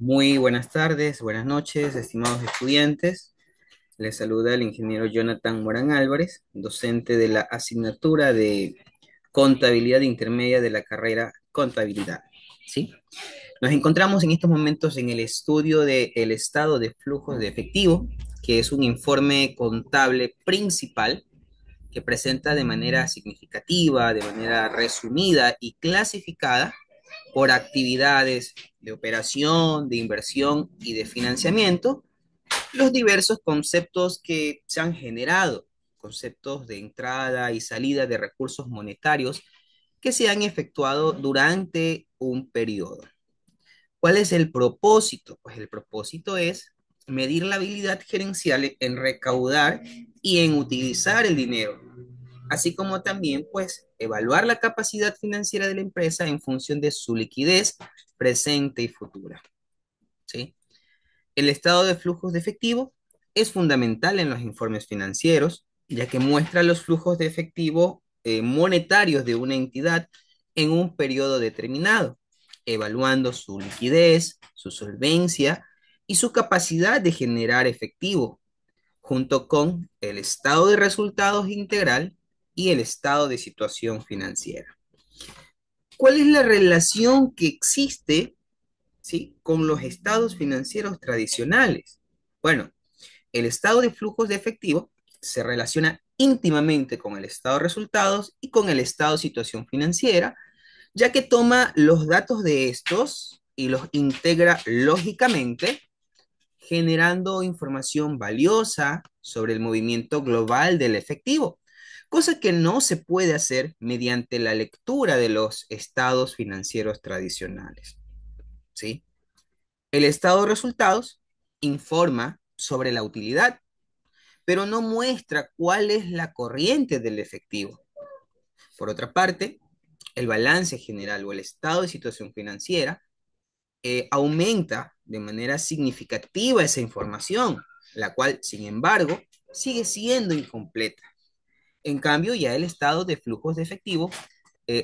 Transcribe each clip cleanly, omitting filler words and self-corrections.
Muy buenas tardes, buenas noches, estimados estudiantes. Les saluda el ingeniero Jonathan Morán Álvarez, docente de la asignatura de Contabilidad Intermedia de la carrera Contabilidad. ¿Sí? Nos encontramos en estos momentos en el estudio del estado de flujos de efectivo, que es un informe contable principal que presenta de manera significativa, de manera resumida y clasificada por actividades de operación, de inversión y de financiamiento, los diversos conceptos que se han generado, conceptos de entrada y salida de recursos monetarios que se han efectuado durante un periodo. ¿Cuál es el propósito? Pues el propósito es medir la habilidad gerencial en recaudar y en utilizar el dinero, así como también pues evaluar la capacidad financiera de la empresa en función de su liquidez presente y futura, ¿sí? El estado de flujos de efectivo es fundamental en los informes financieros, ya que muestra los flujos de efectivo monetarios de una entidad en un periodo determinado, evaluando su liquidez, su solvencia y su capacidad de generar efectivo, junto con el estado de resultados integral y el estado de situación financiera. ¿Cuál es la relación que existe, ¿sí?, con los estados financieros tradicionales? Bueno, el estado de flujos de efectivo se relaciona íntimamente con el estado de resultados y con el estado de situación financiera, ya que toma los datos de estos y los integra lógicamente, generando información valiosa sobre el movimiento global del efectivo, cosa que no se puede hacer mediante la lectura de los estados financieros tradicionales, ¿sí? El estado de resultados informa sobre la utilidad, pero no muestra cuál es la corriente del efectivo. Por otra parte, el balance general o el estado de situación financiera aumenta de manera significativa esa información, la cual, sin embargo, sigue siendo incompleta. En cambio, ya el estado de flujos de efectivo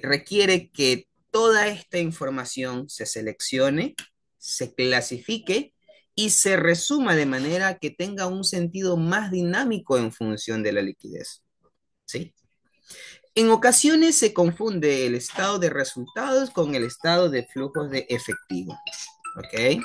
requiere que toda esta información se seleccione, se clasifique y se resuma de manera que tenga un sentido más dinámico en función de la liquidez. ¿Sí? En ocasiones se confunde el estado de resultados con el estado de flujos de efectivo. ¿Ok?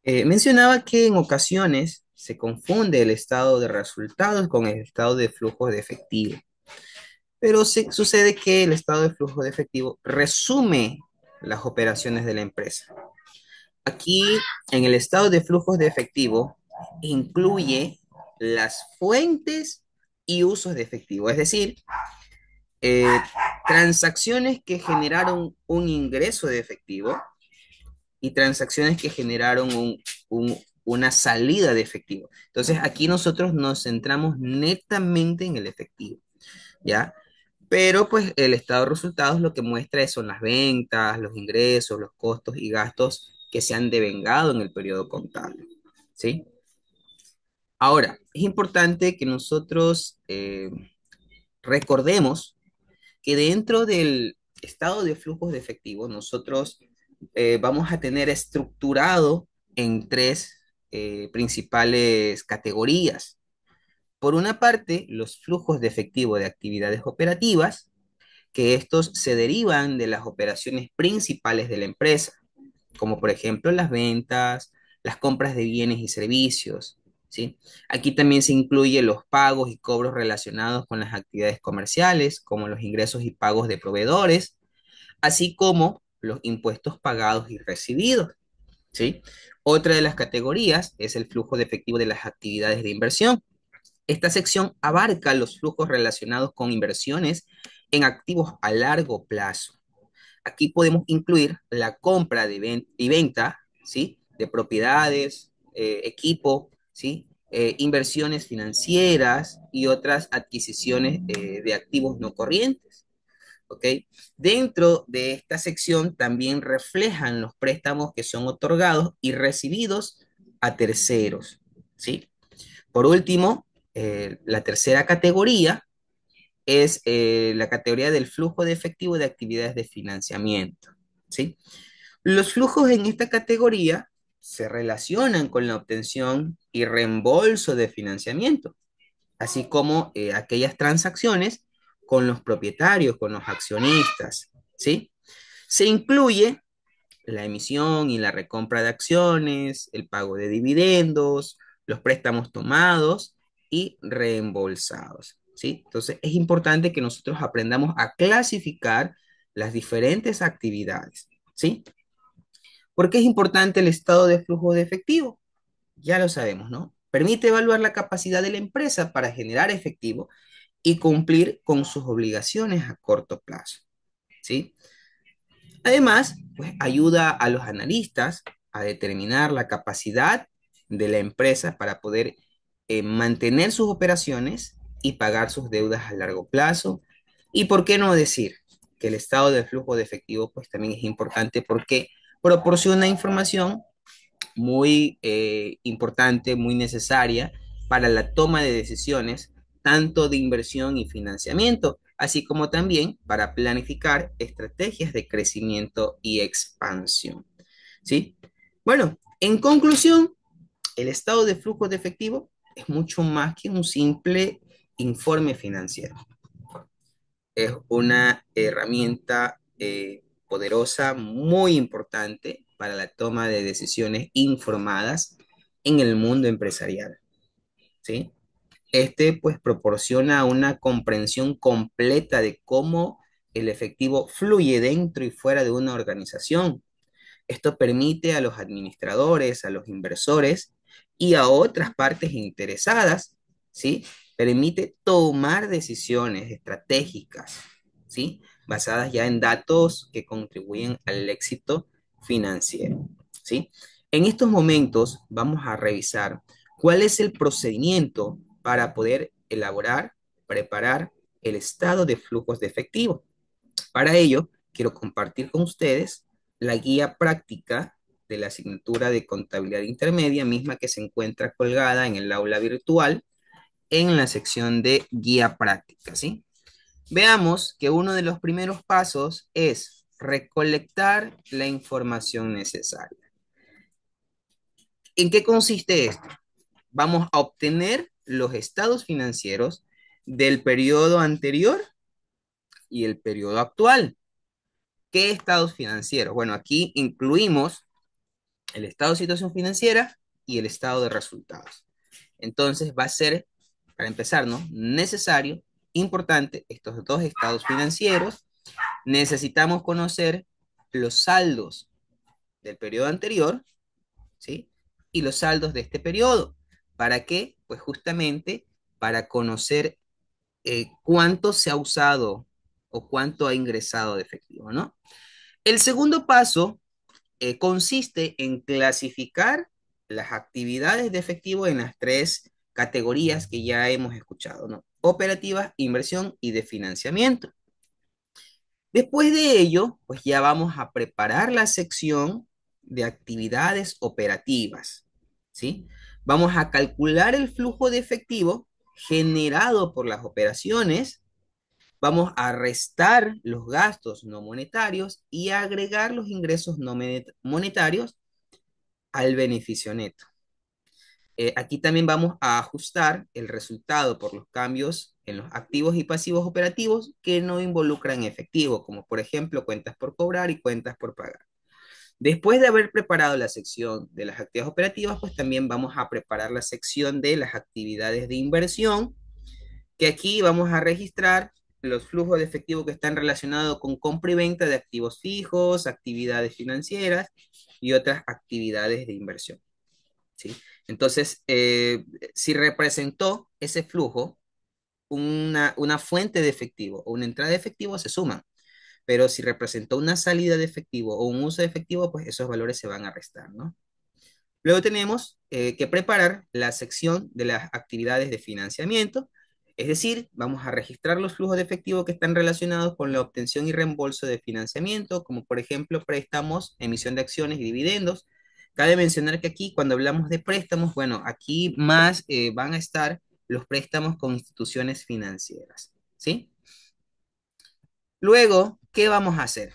Eh, mencionaba que en ocasiones se confunde el estado de resultados con el estado de flujos de efectivo, pero sucede que el estado de flujo de efectivo resume las operaciones de la empresa. Aquí, en el estado de flujos de efectivo, incluye las fuentes y usos de efectivo, es decir, eh, transacciones que generaron un ingreso de efectivo y transacciones que generaron una salida de efectivo. Entonces, aquí nosotros nos centramos netamente en el efectivo, ¿ya? Pero pues el estado de resultados lo que muestra son las ventas, los ingresos, los costos y gastos que se han devengado en el periodo contable, ¿sí? Ahora, es importante que nosotros recordemos que dentro del estado de flujos de efectivo, nosotros vamos a tener estructurado en tres principales categorías. Por una parte, los flujos de efectivo de actividades operativas, que estos se derivan de las operaciones principales de la empresa, como por ejemplo las ventas, las compras de bienes y servicios, ¿sí? Aquí también se incluyen los pagos y cobros relacionados con las actividades comerciales, como los ingresos y pagos de proveedores, así como los impuestos pagados y recibidos, ¿sí? Otra de las categorías es el flujo de efectivo de las actividades de inversión. Esta sección abarca los flujos relacionados con inversiones en activos a largo plazo. Aquí podemos incluir la compra y venta, ¿sí?, de propiedades, equipo, ¿sí?, inversiones financieras y otras adquisiciones de activos no corrientes. ¿Ok? Dentro de esta sección también reflejan los préstamos que son otorgados y recibidos a terceros, ¿sí? Por último, la tercera categoría es la categoría del flujo de efectivo de actividades de financiamiento, ¿sí? Los flujos en esta categoría se relacionan con la obtención y reembolso de financiamiento, así como aquellas transacciones con los propietarios, con los accionistas, ¿sí? Se incluye la emisión y la recompra de acciones, el pago de dividendos, los préstamos tomados y reembolsados, ¿sí? Entonces es importante que nosotros aprendamos a clasificar las diferentes actividades, ¿sí? ¿Por qué es importante el estado de flujo de efectivo? Ya lo sabemos, ¿no? Permite evaluar la capacidad de la empresa para generar efectivo y cumplir con sus obligaciones a corto plazo, ¿sí? Además, pues ayuda a los analistas a determinar la capacidad de la empresa para poder mantener sus operaciones y pagar sus deudas a largo plazo. Y por qué no decir que el estado de flujo de efectivo pues también es importante porque proporciona información muy importante, muy necesaria para la toma de decisiones, tanto de inversión y financiamiento, así como también para planificar estrategias de crecimiento y expansión. ¿Sí? Bueno, en conclusión, el estado de flujo de efectivo es mucho más que un simple informe financiero. Es una herramienta poderosa, muy importante para la toma de decisiones informadas en el mundo empresarial, ¿sí? Este pues proporciona una comprensión completa de cómo el efectivo fluye dentro y fuera de una organización. Esto permite a los administradores, a los inversores y a otras partes interesadas, ¿sí? Permite tomar decisiones estratégicas, ¿sí? Basadas ya en datos que contribuyen al éxito financiero, ¿sí? En estos momentos vamos a revisar cuál es el procedimiento para poder elaborar, preparar el estado de flujos de efectivo. Para ello, quiero compartir con ustedes la guía práctica de la asignatura de contabilidad intermedia, misma que se encuentra colgada en el aula virtual en la sección de guía práctica, ¿sí? Veamos que uno de los primeros pasos es recolectar la información necesaria. ¿En qué consiste esto? Vamos a obtener los estados financieros del periodo anterior y el periodo actual. ¿Qué estados financieros? Bueno, aquí incluimos el estado de situación financiera y el estado de resultados. Entonces va a ser, para empezar, ¿no? Necesario, importante, estos dos estados financieros. Necesitamos conocer los saldos del periodo anterior, ¿sí? Y los saldos de este periodo. ¿Para qué? Pues justamente para conocer cuánto se ha usado o cuánto ha ingresado de efectivo, ¿no? El segundo paso consiste en clasificar las actividades de efectivo en las tres categorías que ya hemos escuchado, ¿no? Operativa, inversión y de financiamiento. Después de ello, pues ya vamos a preparar la sección de actividades operativas, ¿sí? Vamos a calcular el flujo de efectivo generado por las operaciones, vamos a restar los gastos no monetarios y a agregar los ingresos no monetarios al beneficio neto. Aquí también vamos a ajustar el resultado por los cambios en los activos y pasivos operativos que no involucran efectivo, como por ejemplo cuentas por cobrar y cuentas por pagar. Después de haber preparado la sección de las actividades operativas, pues también vamos a preparar la sección de las actividades de inversión, que aquí vamos a registrar los flujos de efectivo que están relacionados con compra y venta de activos fijos, actividades financieras y otras actividades de inversión. ¿Sí? Entonces, si representó ese flujo una fuente de efectivo o una entrada de efectivo, se suman. Pero si representó una salida de efectivo o un uso de efectivo, pues esos valores se van a restar, ¿no? Luego tenemos que preparar la sección de las actividades de financiamiento, es decir, vamos a registrar los flujos de efectivo que están relacionados con la obtención y reembolso de financiamiento, como por ejemplo préstamos, emisión de acciones y dividendos, Cabe mencionar que aquí, cuando hablamos de préstamos, bueno, aquí más van a estar los préstamos con instituciones financieras, ¿sí? Luego, ¿qué vamos a hacer?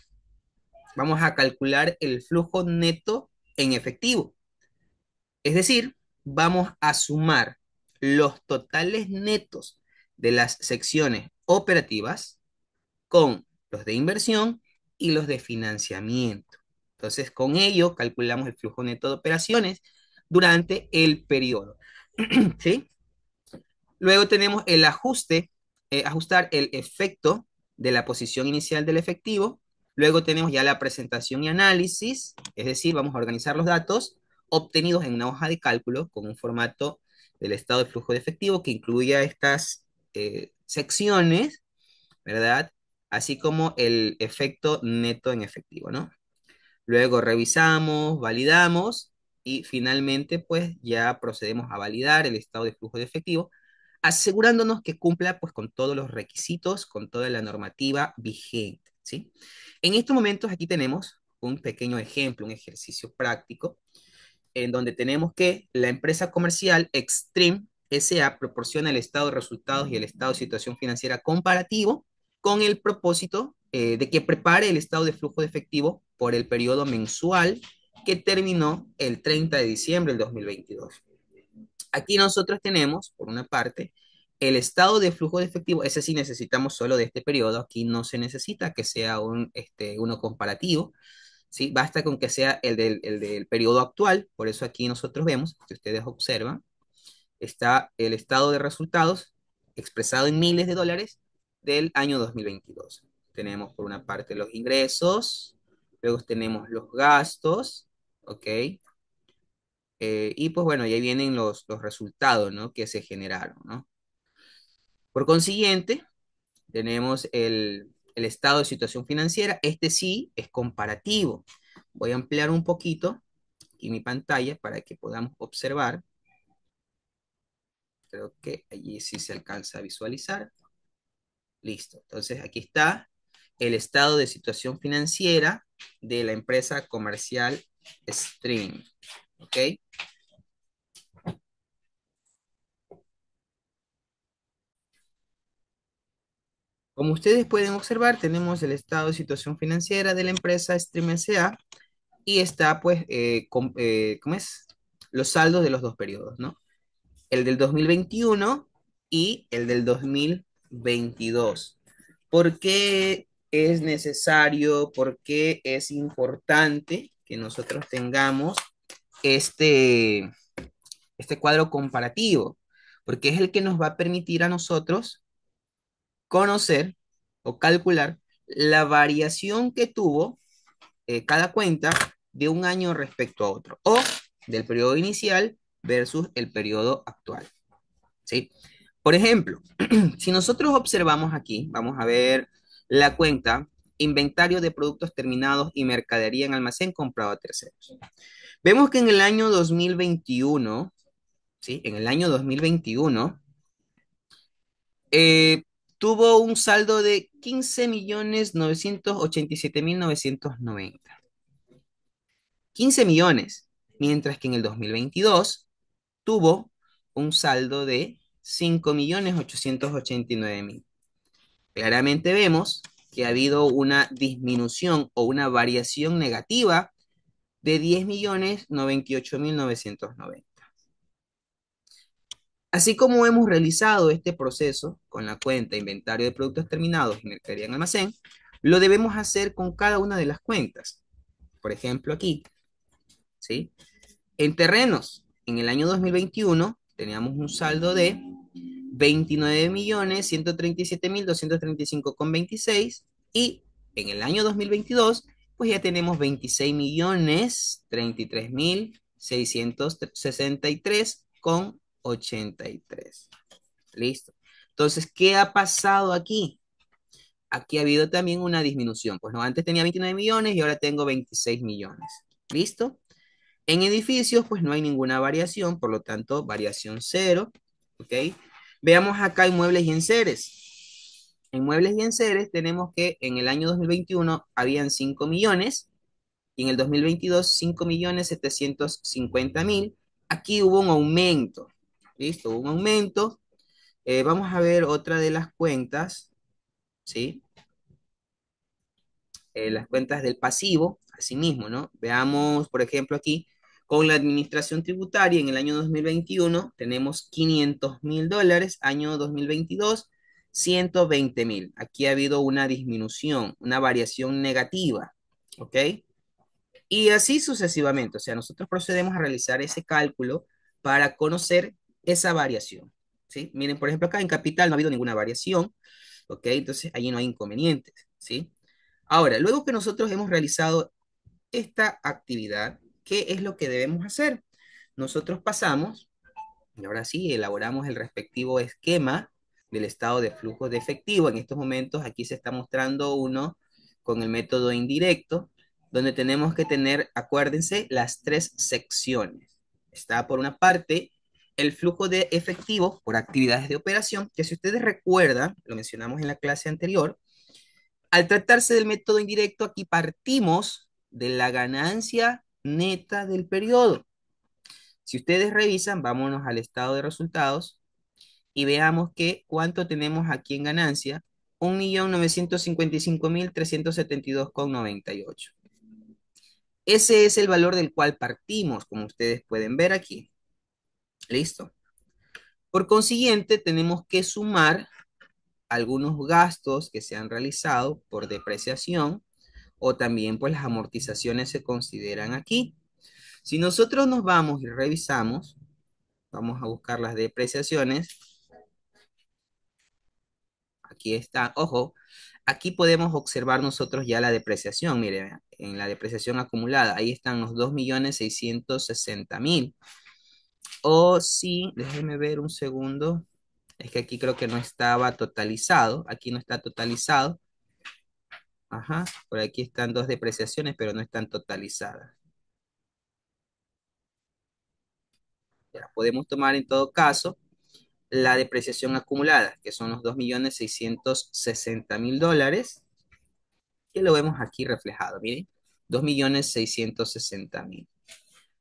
Vamos a calcular el flujo neto en efectivo. Es decir, vamos a sumar los totales netos de las secciones operativas con los de inversión y los de financiamiento. Entonces, con ello calculamos el flujo neto de operaciones durante el periodo. ¿Sí? Luego tenemos el ajuste, ajustar el efecto de la posición inicial del efectivo. Luego tenemos ya la presentación y análisis, es decir, vamos a organizar los datos obtenidos en una hoja de cálculo con un formato del estado de flujo de efectivo que incluya estas secciones, ¿verdad? Así como el efecto neto en efectivo, ¿no? Luego revisamos, validamos y finalmente pues ya procedemos a validar el estado de flujo de efectivo, asegurándonos que cumpla pues con todos los requisitos, con toda la normativa vigente, ¿sí? En estos momentos aquí tenemos un pequeño ejemplo, un ejercicio práctico en donde tenemos que la empresa comercial Extreme SA proporciona el estado de resultados y el estado de situación financiera comparativo con el propósito de que prepare el estado de flujo de efectivo por el periodo mensual que terminó el 30 de diciembre del 2022. Aquí nosotros tenemos, por una parte, el estado de flujo de efectivo, ese sí necesitamos solo de este periodo, aquí no se necesita que sea uno comparativo, ¿sí? Basta con que sea el del periodo actual, por eso aquí nosotros vemos, si ustedes observan, está el estado de resultados expresado en miles de dólares del año 2022. Tenemos por una parte los ingresos, luego tenemos los gastos, ¿ok? Y pues bueno, y ahí vienen los resultados, ¿no? Que se generaron, ¿no? Por consiguiente, tenemos el estado de situación financiera. Este sí es comparativo. Voy a ampliar un poquito aquí mi pantalla para que podamos observar. Creo que allí sí se alcanza a visualizar. Listo. Entonces aquí está el estado de situación financiera de la empresa comercial Stream. ¿Ok? Como ustedes pueden observar, tenemos el estado de situación financiera de la empresa Stream S.A. y está, pues, ¿cómo es? Los saldos de los dos periodos, ¿no? El del 2021 y el del 2022. ¿Por qué es necesario, por qué es importante que nosotros tengamos este, este cuadro comparativo? Porque es el que nos va a permitir a nosotros conocer o calcular la variación que tuvo cada cuenta de un año respecto a otro, o del periodo inicial versus el periodo actual, ¿sí? Por ejemplo, si nosotros observamos aquí, vamos a ver la cuenta inventario de productos terminados y mercadería en almacén comprado a terceros. Vemos que en el año 2021, ¿sí? En el año 2021, eh, tuvo un saldo de 15.987.990. 15 millones, mientras que en el 2022 tuvo un saldo de 5.889.000. Claramente vemos que ha habido una disminución o una variación negativa de 10.098.990. Así como hemos realizado este proceso con la cuenta inventario de productos terminados y mercadería en almacén, lo debemos hacer con cada una de las cuentas. Por ejemplo, aquí, ¿sí? En terrenos, en el año 2021 teníamos un saldo de 29.137.235,26 y en el año 2022 pues ya tenemos 26.033.663,83. Listo. Entonces, ¿qué ha pasado aquí? Aquí ha habido también una disminución. Pues no, antes tenía 29 millones y ahora tengo 26 millones. ¿Listo? En edificios, pues no hay ninguna variación, por lo tanto, variación cero, ¿ok? Veamos acá inmuebles y enseres. En muebles y enseres tenemos que en el año 2021 habían 5 millones, y en el 2022 5.750.000. Aquí hubo un aumento, ¿listo? Hubo un aumento. Vamos a ver otra de las cuentas, ¿sí? Las cuentas del pasivo, asimismo, ¿no? Veamos, por ejemplo, aquí, con la administración tributaria en el año 2021 tenemos $500.000, año 2022 120.000. Aquí ha habido una disminución, una variación negativa, ¿ok? Y así sucesivamente, o sea, nosotros procedemos a realizar ese cálculo para conocer esa variación, ¿sí? Miren, por ejemplo, acá en capital no ha habido ninguna variación, ¿ok? Entonces, allí no hay inconvenientes, ¿sí? Ahora, luego que nosotros hemos realizado esta actividad, ¿qué es lo que debemos hacer? Nosotros pasamos, y ahora sí, elaboramos el respectivo esquema del estado de flujo de efectivo. En estos momentos, aquí se está mostrando uno con el método indirecto, donde tenemos que tener, acuérdense, las tres secciones. Está por una parte el flujo de efectivo por actividades de operación, que si ustedes recuerdan, lo mencionamos en la clase anterior, al tratarse del método indirecto, aquí partimos de la ganancia neta del periodo. Si ustedes revisan, vámonos al estado de resultados y veamos que cuánto tenemos aquí en ganancia, 1.955.372,98. Ese es el valor del cual partimos, como ustedes pueden ver aquí. Listo. Por consiguiente, tenemos que sumar algunos gastos que se han realizado por depreciación o también pues las amortizaciones se consideran aquí. Si nosotros nos vamos y revisamos, vamos a buscar las depreciaciones. Aquí está, ojo, aquí podemos observar nosotros ya la depreciación. Mire, en la depreciación acumulada, ahí están los 2.660.000. O si, déjenme ver un segundo, es que aquí creo que no estaba totalizado, aquí no está totalizado. Ajá, por aquí están dos depreciaciones, pero no están totalizadas. Ya, podemos tomar en todo caso la depreciación acumulada, que son los 2.660.000 dólares, que lo vemos aquí reflejado, miren, 2.660.000.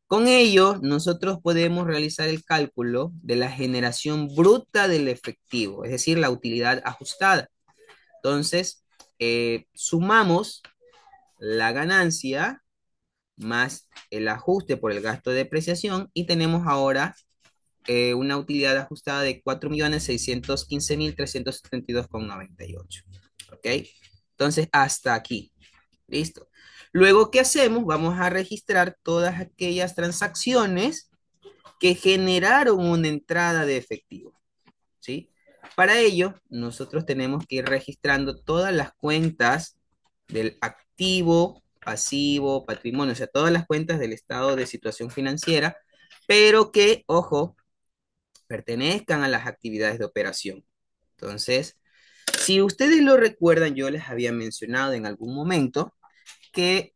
Con ello, nosotros podemos realizar el cálculo de la generación bruta del efectivo, es decir, la utilidad ajustada. Entonces, sumamos la ganancia más el ajuste por el gasto de depreciación y tenemos ahora una utilidad ajustada de 4.615.372,98. ¿Ok? Entonces, hasta aquí. Listo. Luego, ¿qué hacemos? Vamos a registrar todas aquellas transacciones que generaron una entrada de efectivo. ¿Sí? Para ello, nosotros tenemos que ir registrando todas las cuentas del activo, pasivo, patrimonio, o sea, todas las cuentas del estado de situación financiera, pero que, ojo, pertenezcan a las actividades de operación. Entonces, si ustedes lo recuerdan, yo les había mencionado en algún momento que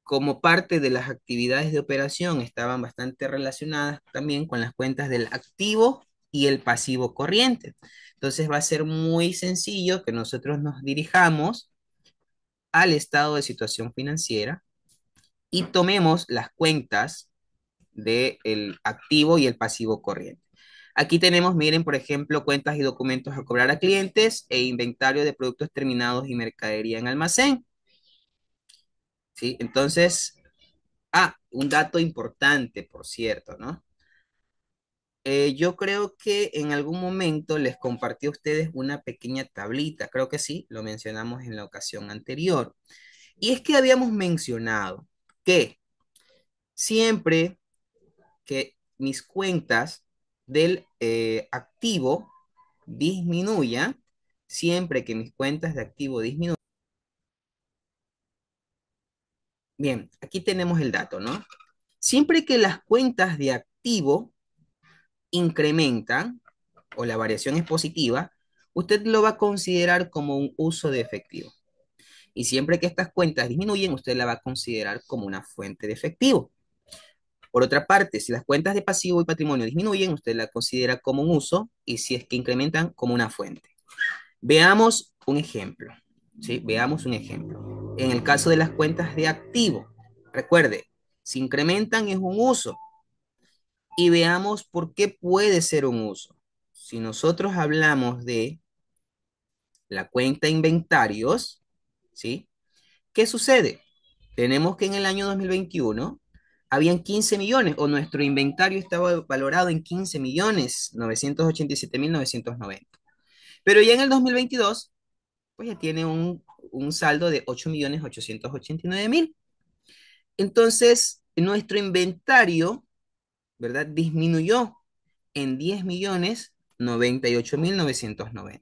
como parte de las actividades de operación estaban bastante relacionadas también con las cuentas del activo y el pasivo corriente. Entonces va a ser muy sencillo que nosotros nos dirijamos al estado de situación financiera y tomemos las cuentas del activo y el pasivo corriente. Aquí tenemos, miren, por ejemplo, cuentas y documentos a cobrar a clientes e inventario de productos terminados y mercadería en almacén. ¿Sí? Entonces, un dato importante, por cierto, ¿no? Yo creo que en algún momento les compartí a ustedes una pequeña tablita, creo que sí, lo mencionamos en la ocasión anterior. Y es que habíamos mencionado que siempre que mis cuentas del activo disminuyan, siempre que mis cuentas de activo disminuyan, bien, aquí tenemos el dato, ¿no? Siempre que las cuentas de activo incrementan o la variación es positiva, usted lo va a considerar como un uso de efectivo. Y siempre que estas cuentas disminuyen, usted la va a considerar como una fuente de efectivo. Por otra parte, si las cuentas de pasivo y patrimonio disminuyen, usted la considera como un uso y si es que incrementan, como una fuente. Veamos un ejemplo. ¿Sí? Veamos un ejemplo. en el caso de las cuentas de activo. Recuerde, si incrementan es un uso y veamos por qué puede ser un uso. Si nosotros hablamos de la cuenta inventarios, ¿sí? ¿Qué sucede? Tenemos que en el año 2021 habían 15 millones o nuestro inventario estaba valorado en 15 millones 987.990. Pero ya en el 2022, pues ya tiene un saldo de 8.889.000. Entonces, nuestro inventario, ¿verdad? Disminuyó en 10.098.990.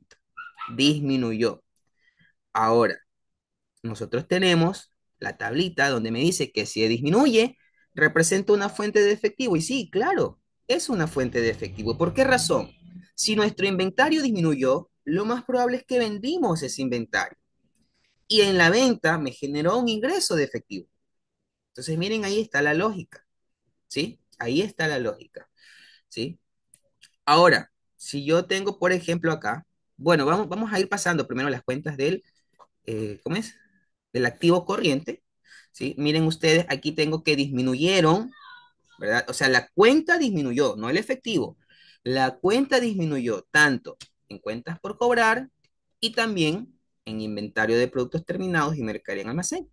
Disminuyó. Ahora, nosotros tenemos la tablita donde me dice que si disminuye, representa una fuente de efectivo. Y sí, claro, es una fuente de efectivo. ¿Por qué razón? Si nuestro inventario disminuyó, lo más probable es que vendimos ese inventario. Y en la venta me generó un ingreso de efectivo. Entonces, miren, ahí está la lógica, ¿sí? Ahí está la lógica, ¿sí? Ahora, si yo tengo, por ejemplo, acá, bueno, vamos a ir pasando primero las cuentas del, ¿cómo es? Del activo corriente, ¿sí? Miren ustedes, aquí tengo que disminuyeron, ¿verdad? O sea, la cuenta disminuyó, no el efectivo. La cuenta disminuyó tanto en cuentas por cobrar y también en inventario de productos terminados y mercadería en almacén.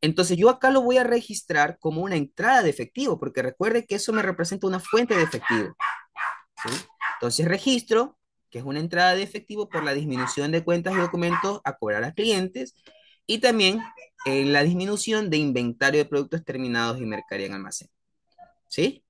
Entonces yo acá lo voy a registrar como una entrada de efectivo, porque recuerde que eso me representa una fuente de efectivo, ¿sí? Entonces registro que es una entrada de efectivo por la disminución de cuentas y documentos a cobrar a clientes y también la disminución de inventario de productos terminados y mercadería en almacén, ¿sí?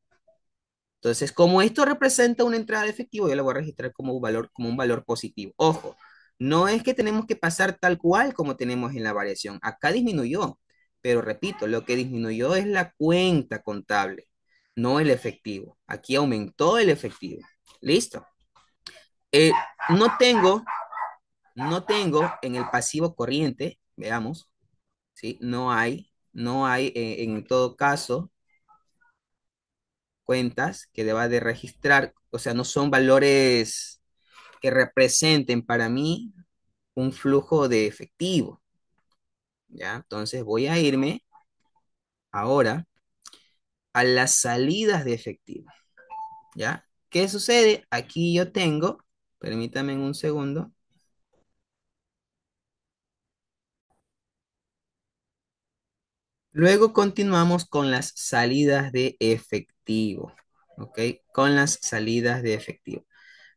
Entonces, como esto representa una entrada de efectivo, yo lo voy a registrar como un valor positivo. Ojo, no es que tenemos que pasar tal cual como tenemos en la variación. Acá disminuyó, pero repito, lo que disminuyó es la cuenta contable, no el efectivo. Aquí aumentó el efectivo. ¿Listo? Eh, no tengo, no tengo en el pasivo corriente, veamos, ¿sí? No hay en todo caso cuentas que deba de registrar, o sea, no son valores que representen para mí un flujo de efectivo, ¿ya? Entonces voy a irme ahora a las salidas de efectivo, ¿ya? ¿Qué sucede? Aquí yo tengo, permítame un segundo. Luego continuamos con las salidas de efectivo, ¿ok? Con las salidas de efectivo.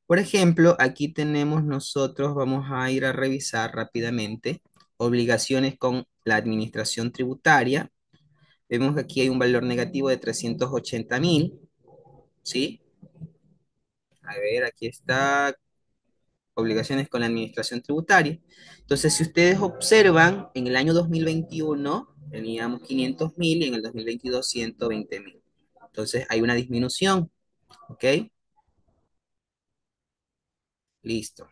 Por ejemplo, aquí tenemos nosotros, vamos a ir a revisar rápidamente, obligaciones con la administración tributaria. Vemos que aquí hay un valor negativo de 380.000, ¿sí? A ver, aquí está, obligaciones con la administración tributaria. Entonces, si ustedes observan, en el año 2021 teníamos 500.000 y en el 2022 120.000. Entonces, hay una disminución, ¿ok? Listo.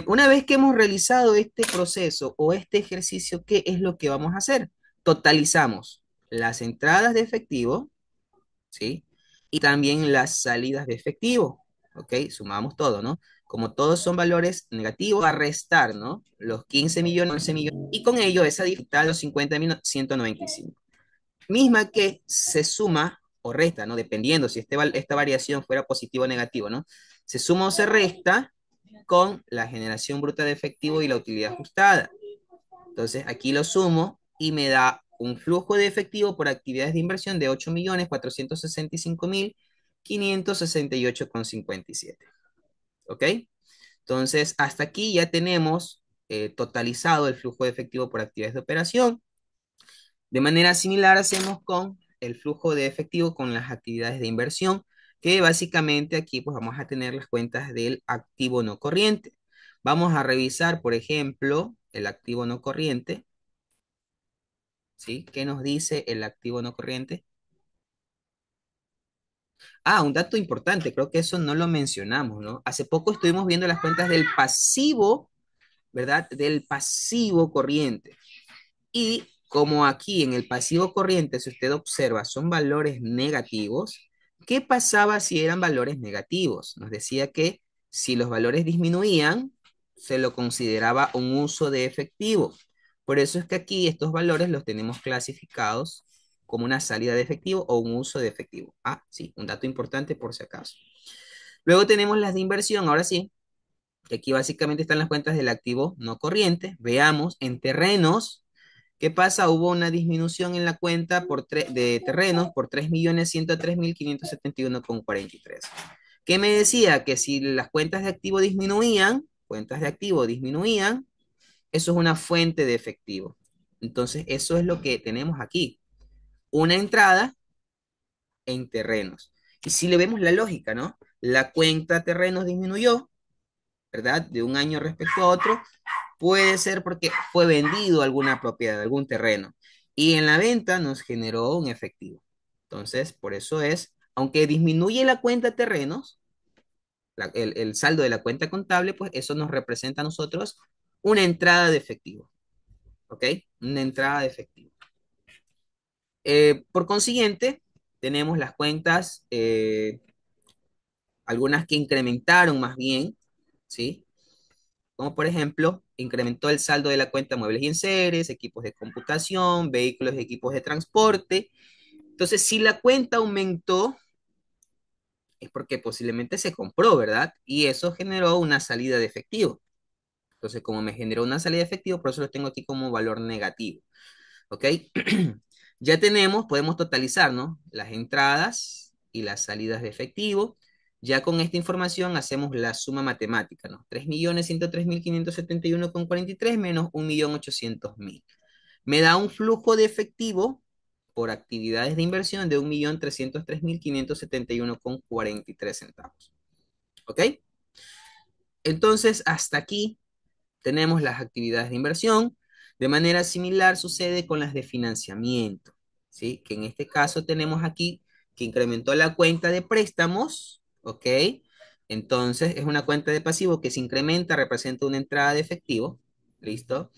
Una vez que hemos realizado este proceso o este ejercicio, ¿qué es lo que vamos a hacer? Totalizamos las entradas de efectivo, ¿sí? Y también las salidas de efectivo, ¿ok? Sumamos todo, ¿no? Como todos son valores negativos, a restar, ¿no? Los 15 millones, 11 millones, y con ello esa dificultad los 50.195. Misma que se suma o resta, ¿no? Dependiendo si esta variación fuera positivo o negativo, ¿no? Se suma o se resta con la generación bruta de efectivo y la utilidad ajustada. Entonces aquí lo sumo y me da un flujo de efectivo por actividades de inversión de 8.465.568,57. ¿Ok? Entonces hasta aquí ya tenemos totalizado el flujo de efectivo por actividades de operación. De manera similar hacemos con el flujo de efectivo con las actividades de inversión, que básicamente aquí pues vamos a tener las cuentas del activo no corriente. Vamos a revisar, por ejemplo, el activo no corriente, ¿sí? ¿Qué nos dice el activo no corriente? Ah, un dato importante, creo que eso no lo mencionamos, ¿no? Hace poco estuvimos viendo las cuentas del pasivo, ¿verdad? Del pasivo corriente. Y como aquí en el pasivo corriente, si usted observa, son valores negativos, ¿qué pasaba si eran valores negativos? Nos decía que si los valores disminuían, se lo consideraba un uso de efectivo. Por eso es que aquí estos valores los tenemos clasificados como una salida de efectivo o un uso de efectivo. Ah, sí, un dato importante por si acaso. Luego tenemos las de inversión, ahora sí, que aquí básicamente están las cuentas del activo no corriente. Veamos, en terrenos, ¿qué pasa? Hubo una disminución en la cuenta de terrenos por 3.103.571,43. ¿Qué me decía? Que si las cuentas de activo disminuían, eso es una fuente de efectivo. Entonces, eso es lo que tenemos aquí. Una entrada en terrenos. Y si le vemos la lógica, ¿no? La cuenta terrenos disminuyó, ¿verdad? De un año respecto a otro, puede ser porque fue vendido alguna propiedad, algún terreno. Y en la venta nos generó un efectivo. Entonces, por eso es, aunque disminuye la cuenta terrenos, el saldo de la cuenta contable, pues eso nos representa a nosotros una entrada de efectivo. ¿Ok? Una entrada de efectivo. Por consiguiente, tenemos las cuentas, algunas que incrementaron más bien, ¿sí? Como por ejemplo, incrementó el saldo de la cuenta muebles y enseres, equipos de computación, vehículos y equipos de transporte. Entonces, si la cuenta aumentó, es porque posiblemente se compró, ¿verdad? Y eso generó una salida de efectivo. Entonces, como me generó una salida de efectivo, por eso lo tengo aquí como valor negativo. ¿Ok? Ya tenemos, podemos totalizar, ¿no? Las entradas y las salidas de efectivo. Ya con esta información hacemos la suma matemática, ¿no? 3.103.571,43 menos 1.800.000. Me da un flujo de efectivo por actividades de inversión de 1.303.571,43 centavos. ¿Ok? Entonces, hasta aquí tenemos las actividades de inversión. De manera similar sucede con las de financiamiento, ¿sí? Que en este caso tenemos aquí que incrementó la cuenta de préstamos, ¿ok? Entonces es una cuenta de pasivo que se incrementa, representa una entrada de efectivo, ¿listo?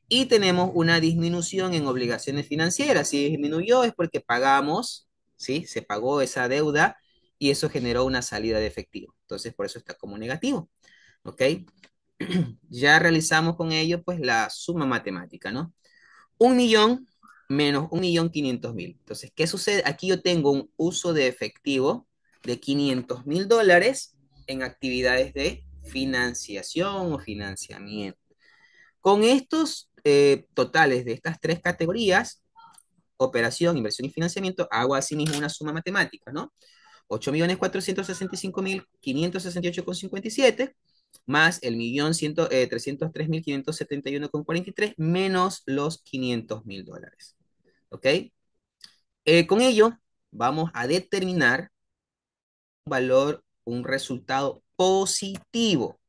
Y tenemos una disminución en obligaciones financieras. Si disminuyó es porque pagamos, ¿sí? Se pagó esa deuda y eso generó una salida de efectivo. Entonces por eso está como negativo, ¿ok? Ya realizamos con ello pues la suma matemática, ¿no? 1.000.000 menos 1.500.000. Entonces, ¿qué sucede? Aquí yo tengo un uso de efectivo de $500.000 en actividades de financiación o financiamiento. Con estos totales de estas tres categorías, operación, inversión y financiamiento, hago así mismo una suma matemática, ¿no? 8.465.568,57 más el 303.571,43 menos los $500.000. ¿Ok? Con ello, vamos a determinar un valor, un resultado positivo.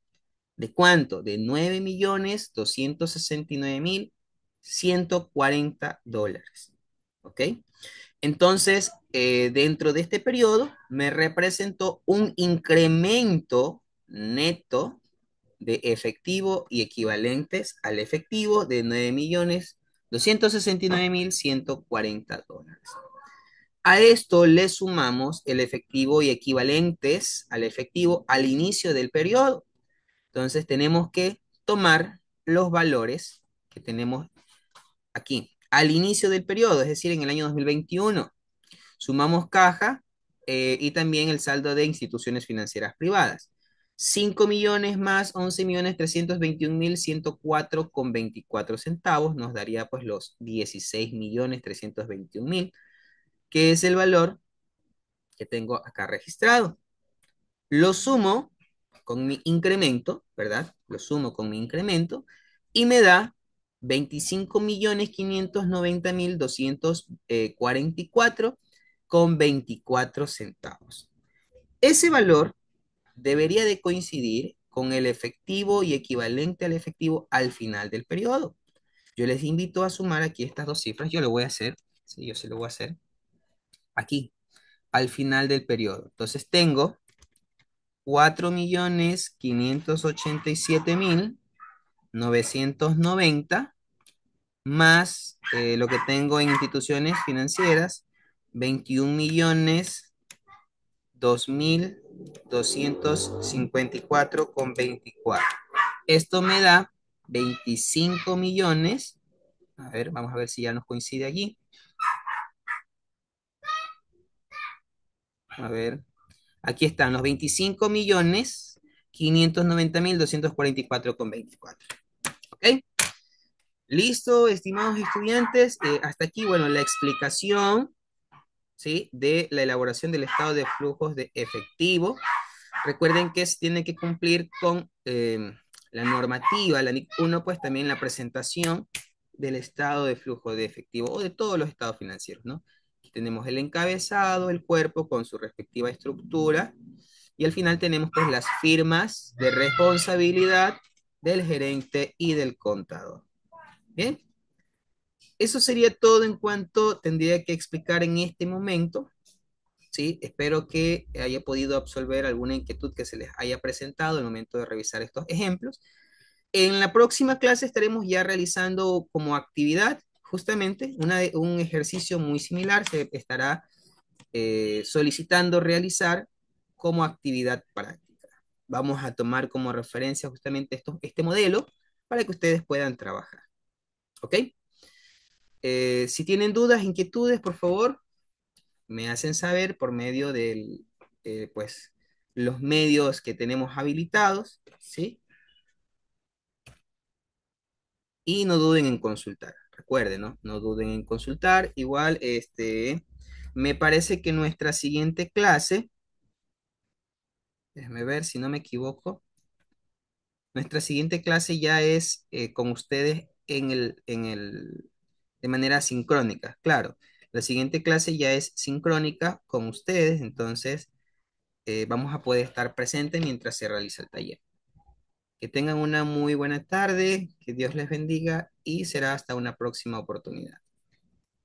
¿De cuánto? De $9.269.140. ¿Ok? Entonces, dentro de este periodo me representó un incremento neto de efectivo y equivalentes al efectivo de $9.269.140. A esto le sumamos el efectivo y equivalentes al efectivo al inicio del periodo. Entonces tenemos que tomar los valores que tenemos aquí al inicio del periodo, es decir, en el año 2021. Sumamos caja y también el saldo de instituciones financieras privadas. 5 millones más 11.321.104,24 centavos nos daría pues los 16.321.000, que es el valor que tengo acá registrado. Lo sumo con mi incremento, ¿verdad? Lo sumo con mi incremento y me da 25.590.244,24 centavos. Ese valor debería de coincidir con el efectivo y equivalente al efectivo al final del periodo. Yo les invito a sumar aquí estas dos cifras. Yo lo voy a hacer, sí, yo se lo voy a hacer aquí, al final del periodo. Entonces tengo 4.587.990 más lo que tengo en instituciones financieras, 21.002.254,24. Esto me da 25 millones A ver, vamos a ver si ya nos coincide allí. A ver, aquí están los 25.590.244,24. ¿Ok? Listo, estimados estudiantes. Hasta aquí, bueno, la explicación, ¿sí? De la elaboración del estado de flujos de efectivo. Recuerden que tiene que cumplir con la normativa, la NIC 1, pues también la presentación del estado de flujo de efectivo o de todos los estados financieros, ¿no? Aquí tenemos el encabezado, el cuerpo con su respectiva estructura y al final tenemos pues las firmas de responsabilidad del gerente y del contador. Bien, eso sería todo en cuanto tendría que explicar en este momento. ¿Sí? Espero que haya podido absolver alguna inquietud que se les haya presentado en el momento de revisar estos ejemplos. En la próxima clase estaremos ya realizando como actividad justamente un ejercicio muy similar. Se estará solicitando realizar como actividad práctica. Vamos a tomar como referencia justamente este modelo para que ustedes puedan trabajar. ¿Ok? Si tienen dudas, inquietudes, por favor, me hacen saber por medio de pues, los medios que tenemos habilitados, ¿sí? Y no duden en consultar. Recuerden, ¿no? No duden en consultar. Igual, me parece que nuestra siguiente clase, déjenme ver si no me equivoco, nuestra siguiente clase ya es con ustedes de manera sincrónica. Claro, la siguiente clase ya es sincrónica con ustedes, entonces vamos a poder estar presentes mientras se realiza el taller. Que tengan una muy buena tarde, que Dios les bendiga y será hasta una próxima oportunidad.